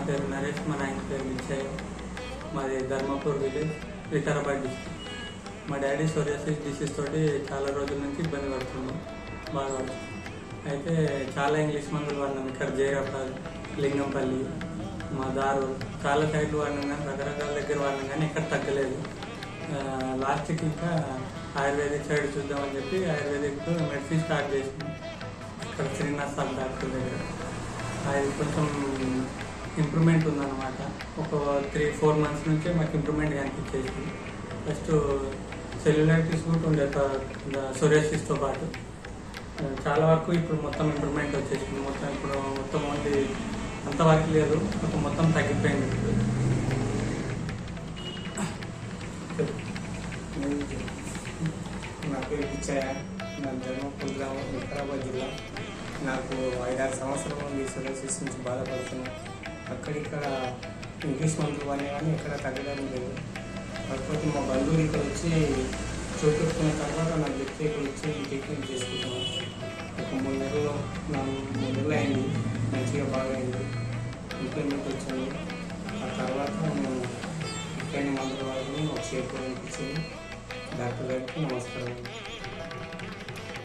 పేరు నరేష్, మా నాయన పేరు విజయ్. మాది ధర్మపూర్ విలేజ్, వికారాబాద్ డిస్ట్రిక్ట్. మా డాడీ సోరియాసిస్ డిసీజ్ తోటి చాలా రోజుల నుంచి ఇబ్బంది పడుతున్నాం బాగా. అయితే చాలా ఇంగ్లీష్ మందులు వాడినాం. ఇక్కడ జైరాబాద్, లింగంపల్లి, మా దారు చాలా సైడ్లు వాడినాం కానీ, రకరకాల దగ్గర వాడినాం కానీ ఎక్కడ తగ్గలేదు. లాస్ట్కి ఇంకా ఆయుర్వేదిక్ సైడ్ చూద్దామని చెప్పి ఆయుర్వేదిక్ మెడిసిన్ స్టార్ట్ చేసినాం ఇక్కడ శ్రీనివాస్ సార్ డాక్టర్ దగ్గర. అది కొంచెం ఇంప్రూవ్మెంట్ ఉందన్నమాట. ఒక 3-4 మంత్స్ నుంచే మాకు ఇంప్రూవ్మెంట్ కనిపించేసింది. ఫస్ట్ సెల్యులైటిస్ కూడా ఉండే సోరియాసిస్తో పాటు చాలా వరకు ఇప్పుడు మొత్తం ఇంప్రూవ్మెంట్ వచ్చేసింది. మొత్తం ఓన్లీ అంతవరకు లేదు, మొత్తం తగ్గిపోయింది. నా పేరు పిచ్చయ్య, నా ధర్మపూర్ గ్రామం, వికారాబాద్ జిల్లా. నాకు 5-6 సంవత్సరాల నుండి సోరియాసిస్ నుంచి బాధపడుతున్నాను. అక్కడిక్కడ ఇంగ్లీష్ మందులు అనే కానీ ఎక్కడ తగ్గడం లేదు. కాకపోతే మా బంధువులు ఇక్కడ వచ్చి చూపెట్టుకున్న తర్వాత నాకు చెప్తే ఇక్కడ వచ్చి ట్రీట్మెంట్ చేసుకుంటున్నాను. ఒక 3 నెలలు అయింది, మంచిగా బాగా అయింది, ఇంప్రూవ్మెంట్ వచ్చింది. ఆ తర్వాత నేను ఇక్కడి మందుల వారిని ఒక షేప్ అనిపించింది. డాక్టర్ గారికి నమస్కారం.